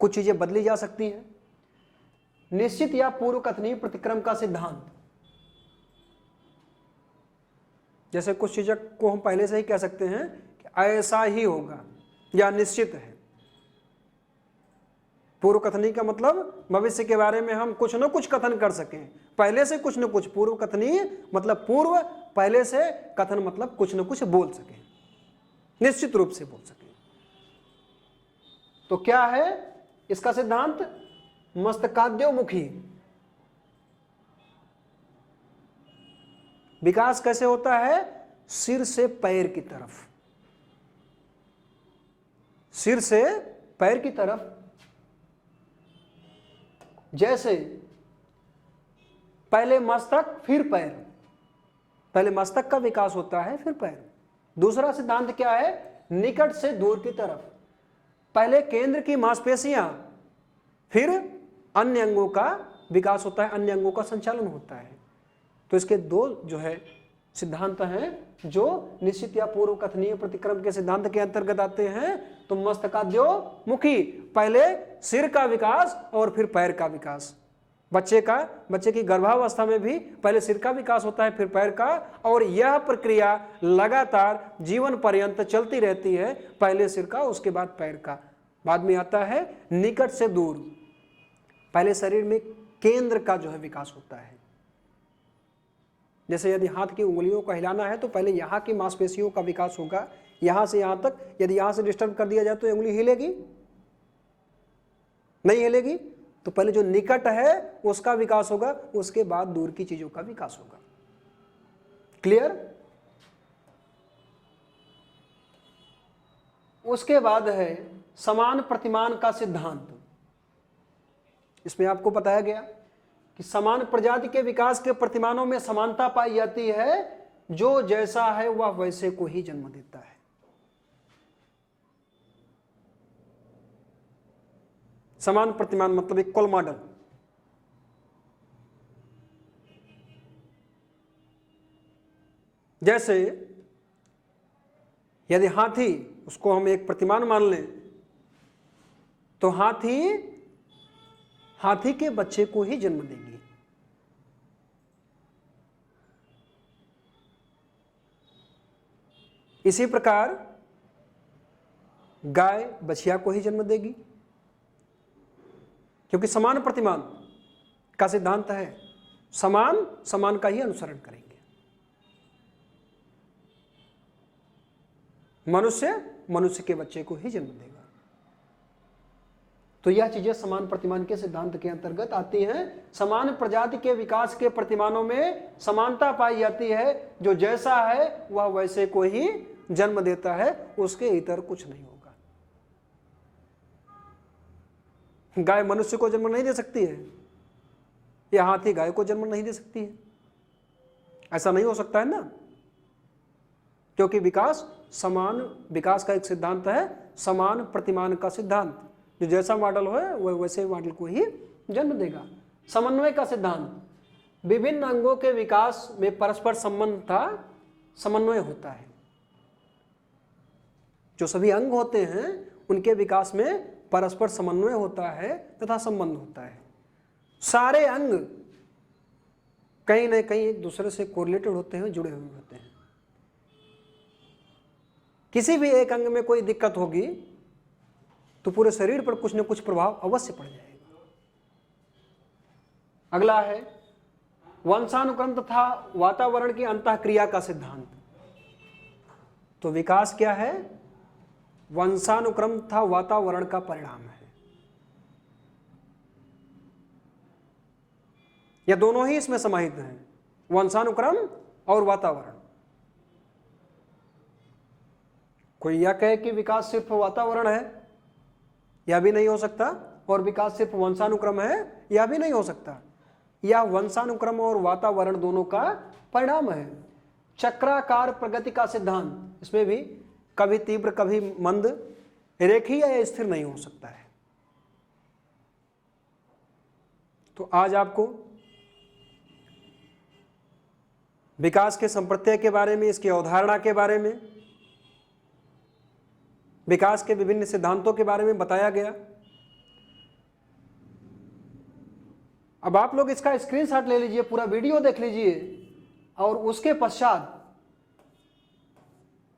कुछ चीजें बदली जा सकती हैं। निश्चित या पूर्व कथनीय प्रतिक्रम का सिद्धांत, जैसे कुछ चीजों को हम पहले से ही कह सकते हैं कि ऐसा ही होगा या निश्चित है। पूर्व कथनी का मतलब भविष्य के बारे में हम कुछ न कुछ कथन कर सकें, पहले से कुछ न कुछ। पूर्व कथनी मतलब पूर्व, पहले से, कथन मतलब कुछ न कुछ बोल सकें, निश्चित रूप से बोल सकें। तो क्या है इसका सिद्धांत? मस्तकाद्योमुखी। विकास कैसे होता है? सिर से पैर की तरफ, सिर से पैर की तरफ। जैसे पहले मस्तक फिर पैर, पहले मस्तक का विकास होता है फिर पैर। दूसरा सिद्धांत क्या है? निकट से दूर की तरफ, पहले केंद्र की मांसपेशियां फिर अन्य अंगों का विकास होता है, अन्य अंगों का संचालन होता है। तो इसके दो जो है सिद्धांत हैं जो निश्चित या पूर्व कथनीय प्रतिक्रम के सिद्धांत के अंतर्गत आते हैं। तो मस्तकाद्योमुखी, पहले सिर का विकास और फिर पैर का विकास। बच्चे की गर्भावस्था में भी पहले सिर का विकास होता है फिर पैर का, और यह प्रक्रिया लगातार जीवन पर्यंत चलती रहती है, पहले सिर का उसके बाद पैर का। बाद में आता है निकट से दूर, पहले शरीर में केंद्र का जो है विकास होता है। जैसे यदि हाथ की उंगलियों को हिलाना है तो पहले यहाँ की मांसपेशियों का विकास होगा, यहाँ से यहाँ तक। यदि यहाँ से डिस्टर्ब कर दिया जाए तो उंगली हिलेगी नहीं हिलेगी। तो पहले जो निकट है उसका विकास होगा, उसके बाद दूर की चीजों का विकास होगा। क्लियर? उसके बाद है समान प्रतिमान का सिद्धांत। इसमें आपको बताया गया कि समान प्रजाति के विकास के प्रतिमानों में समानता पाई जाती है, जो जैसा है वह वैसे को ही जन्म देता है। समान प्रतिमान मतलब इक्वल मॉडल। जैसे यदि हाथी, उसको हम एक प्रतिमान मान लें, तो हाथी के बच्चे को ही जन्म देगी। इसी प्रकार गाय बछिया को ही जन्म देगी, क्योंकि समान प्रतिमान का सिद्धांत है, समान समान का ही अनुसरण करेंगे। मनुष्य के बच्चे को ही जन्म देगा। तो यह चीजें समान प्रतिमान के सिद्धांत के अंतर्गत आती हैं। समान प्रजाति के विकास के प्रतिमानों में समानता पाई जाती है, जो जैसा है वह वैसे को ही जन्म देता है, उसके इतर कुछ नहीं होगा। गाय मनुष्य को जन्म नहीं दे सकती है, या हाथी गाय को जन्म नहीं दे सकती है, ऐसा नहीं हो सकता है ना, क्योंकि समान विकास का एक सिद्धांत है, समान प्रतिमान का सिद्धांत। जो जैसा मॉडल हो वह वैसे मॉडल को ही जन्म देगा। समन्वय का सिद्धांत, विभिन्न अंगों के विकास में परस्पर संबंध था, समन्वय होता है। जो सभी अंग होते हैं उनके विकास में परस्पर समन्वय होता है तथा संबंध होता है। सारे अंग कहीं न कहीं एक दूसरे से कोरिलेटेड होते हैं, जुड़े हुए होते हैं। किसी भी एक अंग में कोई दिक्कत होगी तो पूरे शरीर पर कुछ न कुछ प्रभाव अवश्य पड़ जाएगा। अगला है वंशानुक्रम तथा वातावरण की अंतःक्रिया का सिद्धांत। तो विकास क्या है? वंशानुक्रम तथा वातावरण का परिणाम है। यह दोनों ही इसमें समाहित हैं, वंशानुक्रम और वातावरण। कोई यह कहे कि विकास सिर्फ वातावरण है, यह भी नहीं हो सकता, और विकास सिर्फ वंशानुक्रम है, यह भी नहीं हो सकता। यह वंशानुक्रम और वातावरण दोनों का परिणाम है। चक्राकार प्रगति का सिद्धांत, इसमें भी कभी तीव्र कभी मंद, रेखीय या स्थिर नहीं हो सकता है। तो आज आपको विकास के संप्रत्यय के बारे में, इसकी अवधारणा के बारे में, विकास के विभिन्न सिद्धांतों के बारे में बताया गया। अब आप लोग इसका स्क्रीनशॉट ले लीजिए, पूरा वीडियो देख लीजिए और उसके पश्चात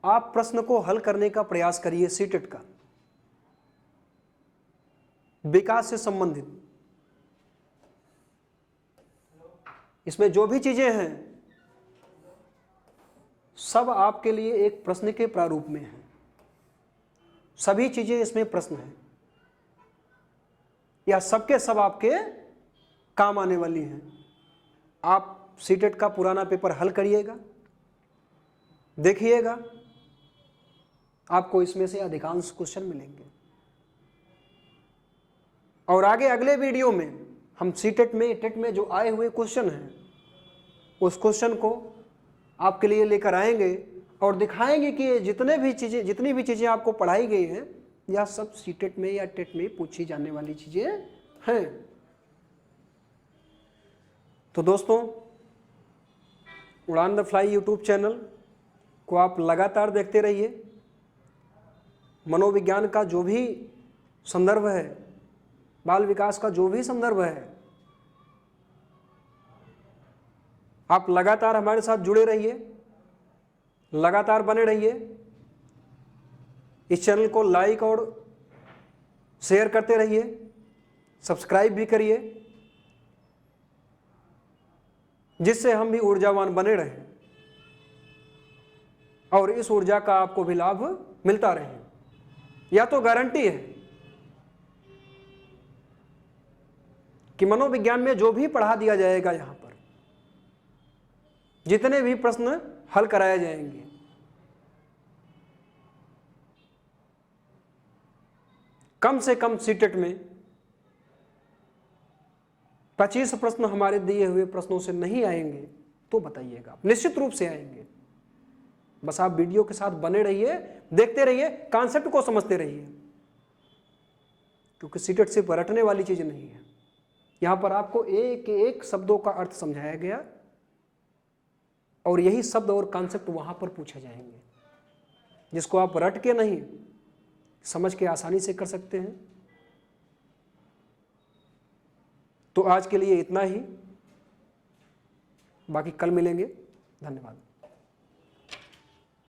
आप प्रश्न को हल करने का प्रयास करिए। सीटेट का विकास से संबंधित इसमें जो भी चीजें हैं सब आपके लिए एक प्रश्न के प्रारूप में है। सभी चीजें इसमें प्रश्न हैं या सबके सब आपके काम आने वाली हैं। आप सीटेट का पुराना पेपर हल करिएगा, देखिएगा, आपको इसमें से अधिकांश क्वेश्चन मिलेंगे। और आगे अगले वीडियो में हम सीटेट में टेट में जो आए हुए क्वेश्चन हैं उस क्वेश्चन को आपके लिए लेकर आएंगे और दिखाएंगे कि जितनी भी चीजें आपको पढ़ाई गई हैं यह सब सीटेट में या टेट में पूछी जाने वाली चीजें हैं। तो दोस्तों, उड़ान द फ्लाई यूट्यूब चैनल को आप लगातार देखते रहिए। मनोविज्ञान का जो भी संदर्भ है, बाल विकास का जो भी संदर्भ है, आप लगातार हमारे साथ जुड़े रहिए, लगातार बने रहिए। इस चैनल को लाइक और शेयर करते रहिए, सब्सक्राइब भी करिए, जिससे हम भी ऊर्जावान बने रहें और इस ऊर्जा का आपको भी लाभ मिलता रहे। या तो गारंटी है कि मनोविज्ञान में जो भी पढ़ा दिया जाएगा, यहां पर जितने भी प्रश्न हल कराए जाएंगे, कम से कम सीटेट में 25 प्रश्न हमारे दिए हुए प्रश्नों से नहीं आएंगे तो बताइएगा, निश्चित रूप से आएंगे। बस आप वीडियो के साथ बने रहिए, देखते रहिए, कॉन्सेप्ट को समझते रहिए, क्योंकि सीटेट सिर्फ रटने वाली चीज नहीं है। यहां पर आपको एक एक शब्दों का अर्थ समझाया गया और यही शब्द और कॉन्सेप्ट वहां पर पूछे जाएंगे, जिसको आप रट के नहीं समझ के आसानी से कर सकते हैं। तो आज के लिए इतना ही, बाकी कल मिलेंगे। धन्यवाद।